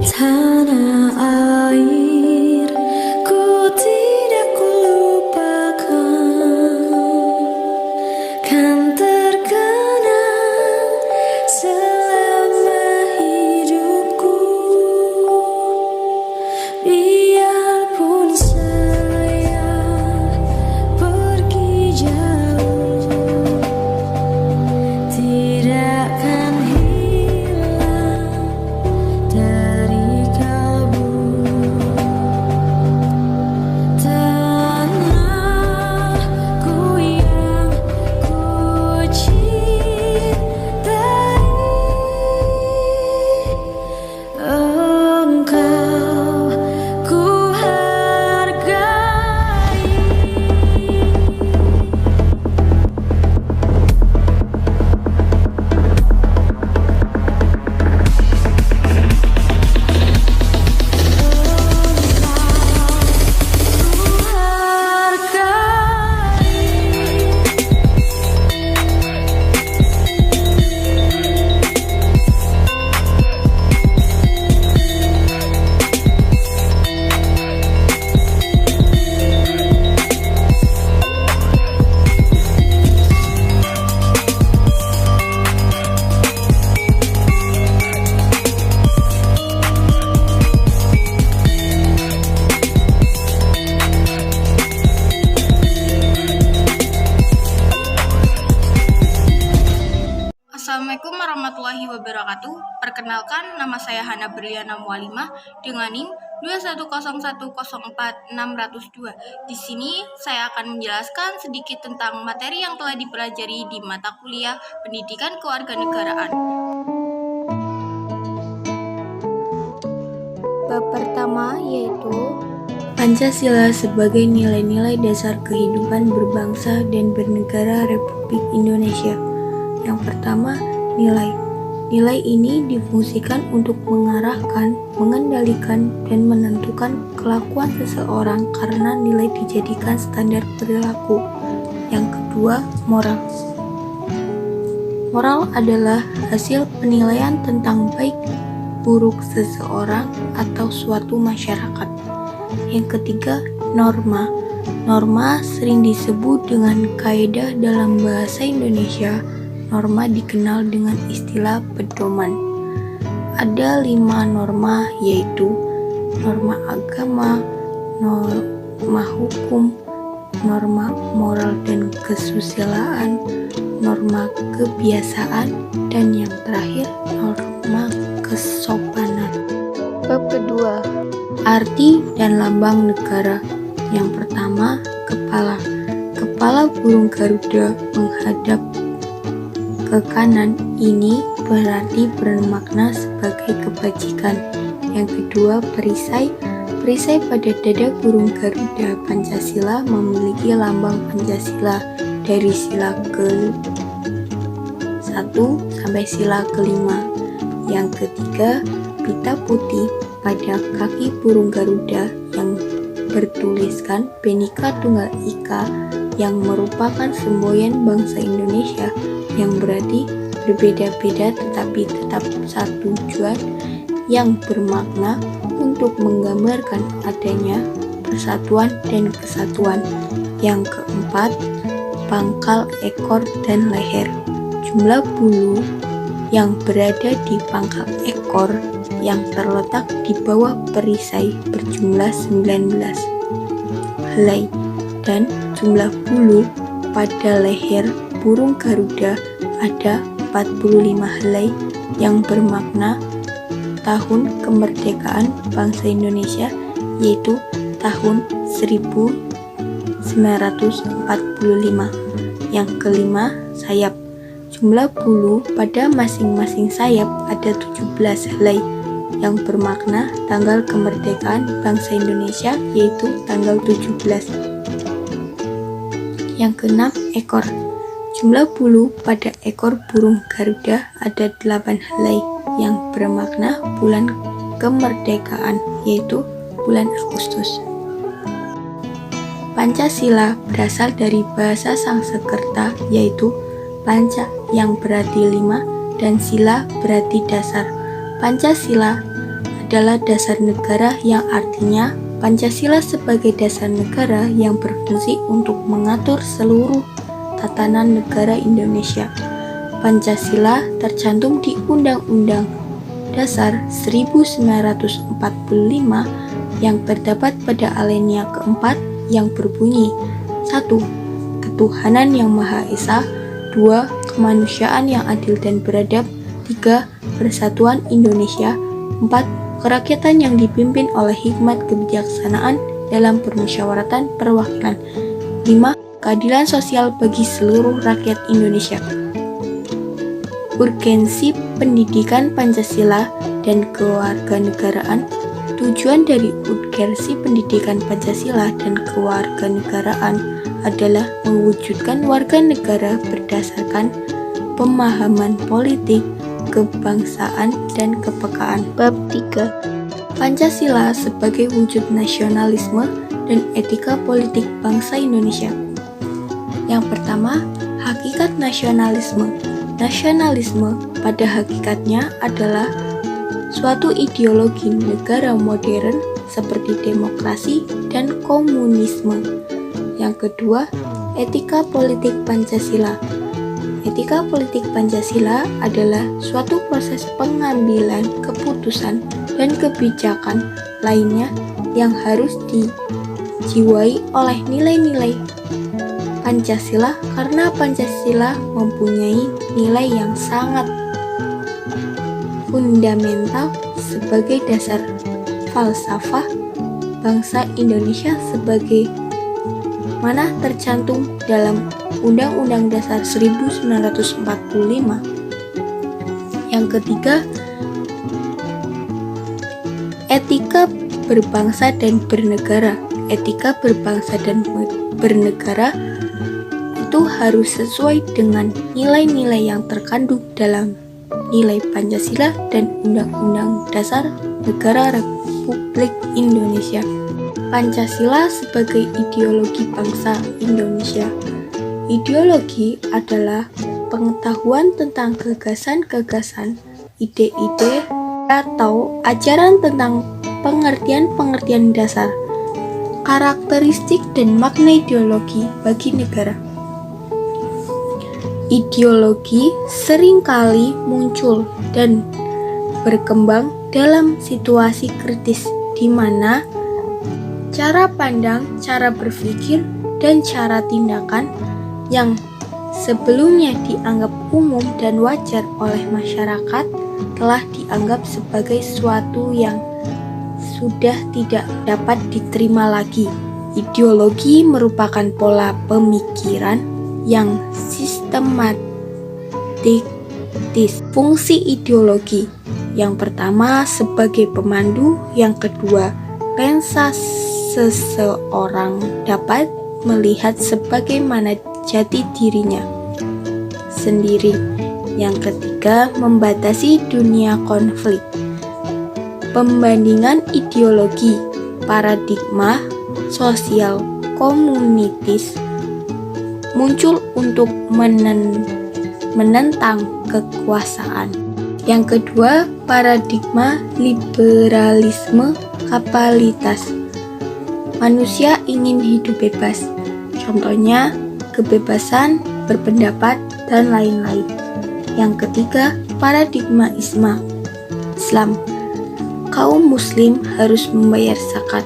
Tanah air ku tidak kulupakan, kan terkenang selama hidupku. Biarpun saya pergi jauh, tidak akan hilang dari kalbu. Tanahku yang ku cintai, engkau ku hargai. Assalamualaikum warahmatullahi wabarakatuh. Perkenalkan, nama saya Hana Berliana Mualimah dengan NIM 210104602. Di sini saya akan menjelaskan sedikit tentang materi yang telah dipelajari di mata kuliah Pendidikan Kewarganegaraan. Bab pertama yaitu Pancasila sebagai nilai-nilai dasar kehidupan berbangsa dan bernegara Republik Indonesia. Yang pertama, nilai. Nilai ini difungsikan untuk mengarahkan, mengendalikan, dan menentukan kelakuan seseorang karena nilai dijadikan standar perilaku. Yang kedua, moral. Moral adalah hasil penilaian tentang baik buruk seseorang atau suatu masyarakat. Yang ketiga, norma. Norma sering disebut dengan kaidah dalam bahasa Indonesia. Norma dikenal dengan istilah pedoman. Ada 5 norma, yaitu norma agama, norma hukum, norma moral dan kesusilaan, norma kebiasaan, dan yang terakhir norma kesopanan. Bab kedua, arti dan lambang negara. Yang pertama, kepala. Kepala burung Garuda menghadap ke kanan, ini berarti bermakna sebagai kebajikan. Yang kedua, perisai. Perisai pada dada burung Garuda Pancasila memiliki lambang Pancasila dari sila ke-1 sampai sila ke-5. Yang ketiga, pita putih pada kaki burung Garuda yang bertuliskan Bhinneka Tunggal Ika yang merupakan semboyan bangsa Indonesia, yang berarti berbeda-beda tetapi tetap satu tujuan, yang bermakna untuk menggambarkan adanya persatuan dan kesatuan. Yang keempat, pangkal, ekor, dan leher. Jumlah bulu yang berada di pangkal ekor yang terletak di bawah perisai berjumlah 19 helai, dan jumlah bulu pada leher burung Garuda ada 45 helai yang bermakna tahun kemerdekaan bangsa Indonesia, yaitu tahun 1945. Yang kelima, sayap. Jumlah bulu pada masing-masing sayap ada 17 helai yang bermakna tanggal kemerdekaan bangsa Indonesia, yaitu tanggal 17. Yang keenam, ekor. Jumlah bulu pada ekor burung Garuda ada 8 helai yang bermakna bulan kemerdekaan, yaitu bulan Agustus. Pancasila berasal dari bahasa Sanskerta, yaitu panca yang berarti 5 dan sila berarti dasar. Pancasila adalah dasar negara, yang artinya Pancasila sebagai dasar negara yang berfungsi untuk mengatur seluruh tatanan negara Indonesia. Pancasila tercantum di Undang-Undang Dasar 1945 yang terdapat pada alinea keempat yang berbunyi: 1. Ketuhanan yang Maha Esa. 2. Kemanusiaan yang adil dan beradab. 3. Persatuan Indonesia. 4. Kerakyatan yang dipimpin oleh hikmat kebijaksanaan dalam permusyawaratan perwakilan. 5. Keadilan sosial bagi seluruh rakyat Indonesia. Urgensi pendidikan Pancasila dan kewarganegaraan. Tujuan dari urgensi pendidikan Pancasila dan kewarganegaraan adalah mewujudkan warga negara berdasarkan pemahaman politik, kebangsaan, dan kepekaan. Bab 3. Pancasila sebagai wujud nasionalisme dan etika politik bangsa Indonesia. Yang pertama, hakikat nasionalisme. Nasionalisme pada hakikatnya adalah suatu ideologi negara modern seperti demokrasi dan komunisme. Yang kedua, etika politik Pancasila. Etika politik Pancasila adalah suatu proses pengambilan keputusan dan kebijakan lainnya yang harus dijiwai oleh nilai-nilai Pancasila, karena Pancasila mempunyai nilai yang sangat fundamental sebagai dasar falsafah bangsa Indonesia sebagai mana tercantum dalam Undang-Undang Dasar 1945. Yang ketiga, etika berbangsa dan bernegara. Etika berbangsa dan bernegara itu harus sesuai dengan nilai-nilai yang terkandung dalam nilai Pancasila dan Undang-Undang Dasar Negara Republik Indonesia. Pancasila sebagai ideologi bangsa Indonesia. Ideologi adalah pengetahuan tentang gagasan-gagasan, ide-ide, atau ajaran tentang pengertian-pengertian dasar, karakteristik dan makna ideologi bagi negara. Ideologi seringkali muncul dan berkembang dalam situasi kritis di mana cara pandang, cara berpikir, dan cara tindakan yang sebelumnya dianggap umum dan wajar oleh masyarakat telah dianggap sebagai suatu yang sudah tidak dapat diterima lagi. Ideologi merupakan pola pemikiran yang sistematis. Fungsi ideologi: yang pertama sebagai pemandu, yang kedua lensa seseorang dapat melihat sebagaimana jati dirinya sendiri. Yang ketiga, membatasi dunia konflik. Pembandingan ideologi, paradigma sosial komunitis muncul untuk menentang kekuasaan. Yang kedua, paradigma liberalisme kapitalitas. Manusia ingin hidup bebas. Contohnya, kebebasan berpendapat dan lain-lain. Yang ketiga, paradigma Islam. Kaum muslim harus membayar zakat.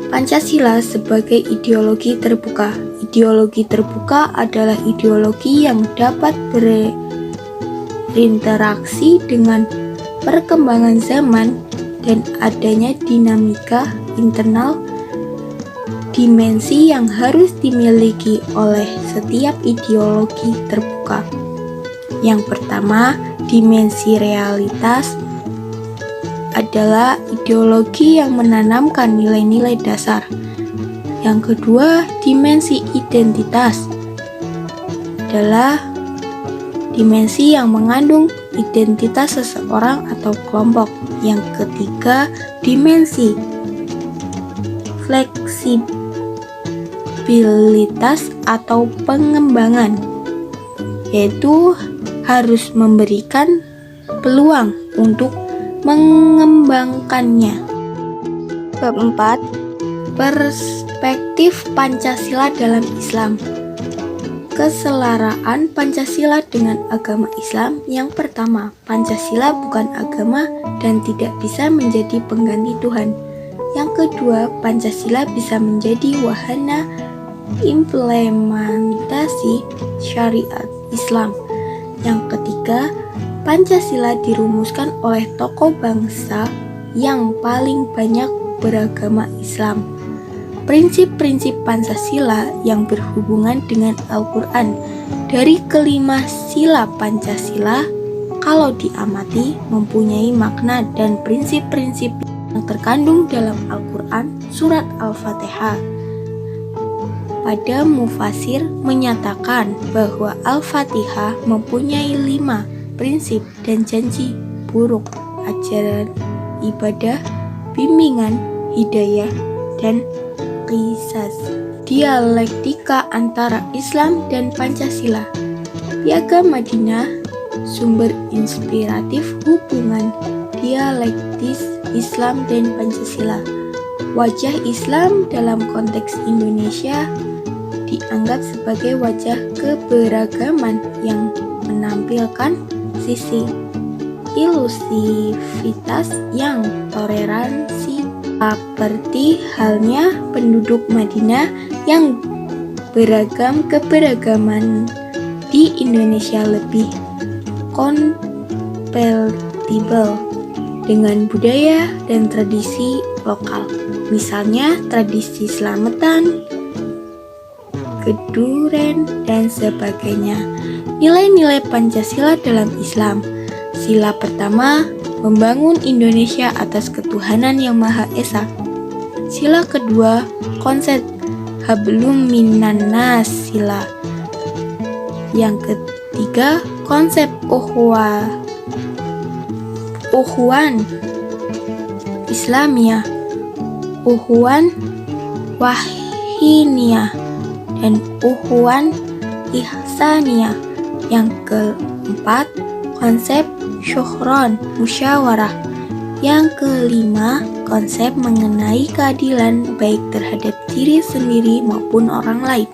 Pancasila sebagai ideologi terbuka. Ideologi terbuka adalah ideologi yang dapat berinteraksi dengan perkembangan zaman dan adanya dinamika internal. Dimensi yang harus dimiliki oleh setiap ideologi terbuka. Yang pertama, dimensi realitas adalah ideologi yang menanamkan nilai-nilai dasar. Yang kedua, dimensi identitas adalah dimensi yang mengandung identitas seseorang atau kelompok. Yang ketiga, dimensi fleksibilitas atau pengembangan, yaitu harus memberikan peluang untuk mengembangkannya. Bab 4. Perspektif Pancasila dalam Islam. Keselaraan Pancasila dengan agama Islam. Yang pertama, Pancasila bukan agama dan tidak bisa menjadi pengganti Tuhan. Yang kedua, Pancasila bisa menjadi wahana implementasi syariat Islam. Yang ketiga, Pancasila dirumuskan oleh tokoh bangsa yang paling banyak beragama Islam. Prinsip-prinsip Pancasila yang berhubungan dengan Al-Quran. Dari kelima sila Pancasila, kalau diamati, mempunyai makna dan prinsip-prinsip yang terkandung dalam Al-Quran, surat Al-Fatihah. Pada Mufasir menyatakan bahwa Al-Fatihah mempunyai 5 prinsip dan janji buruk, ajaran, ibadah, bimbingan, hidayah, dan qisas. Dialektika antara Islam dan Pancasila. Piagam Madinah, sumber inspiratif hubungan dialektis Islam dan Pancasila. Wajah Islam dalam konteks Indonesia dianggap sebagai wajah keberagaman yang menampilkan sisi ilusivitas yang toleransi, seperti halnya penduduk Madinah yang beragam keberagaman di Indonesia lebih kompatibel dengan budaya dan tradisi lokal. Misalnya tradisi selamatan, keduren, dan sebagainya. Nilai-nilai Pancasila dalam Islam. Sila pertama, membangun Indonesia atas ketuhanan yang Maha Esa. Sila kedua, konsep hablum minannas. Sila yang ketiga, konsep ukhuwan Islamiyah, ukhuwan wahiniyah, dan ukhuwan ihsaniyah. Yang keempat, konsep syuhron musyawarah. Yang kelima, konsep mengenai keadilan baik terhadap diri sendiri maupun orang lain.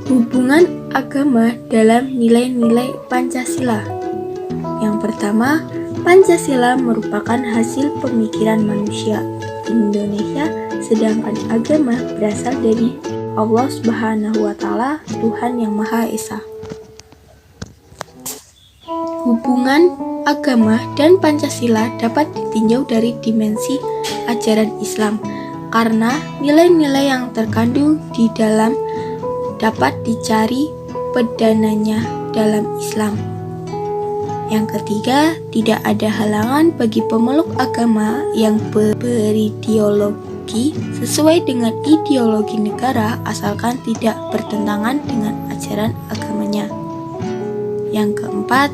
Hubungan agama dalam nilai-nilai Pancasila. Yang pertama, Pancasila merupakan hasil pemikiran manusia Indonesia, sedangkan agama berasal dari Allah Subhanahu wa Ta'ala, Tuhan yang Maha Esa. Hubungan agama dan Pancasila dapat ditinjau dari dimensi ajaran Islam, karena nilai-nilai yang terkandung di dalam dapat dicari pedananya dalam Islam. Yang ketiga, tidak ada halangan bagi pemeluk agama yang berideologi sesuai dengan ideologi negara asalkan tidak bertentangan dengan ajaran agamanya. Yang keempat,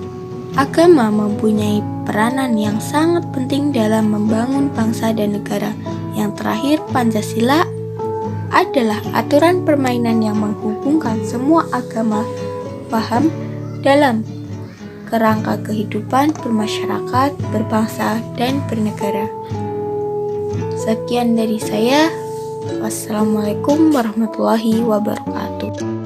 agama mempunyai peranan yang sangat penting dalam membangun bangsa dan negara. Yang terakhir, Pancasila adalah aturan permainan yang menghubungkan semua agama paham dalam kerangka kehidupan bermasyarakat, berbangsa, dan bernegara. Sekian dari saya. Wassalamualaikum warahmatullahi wabarakatuh.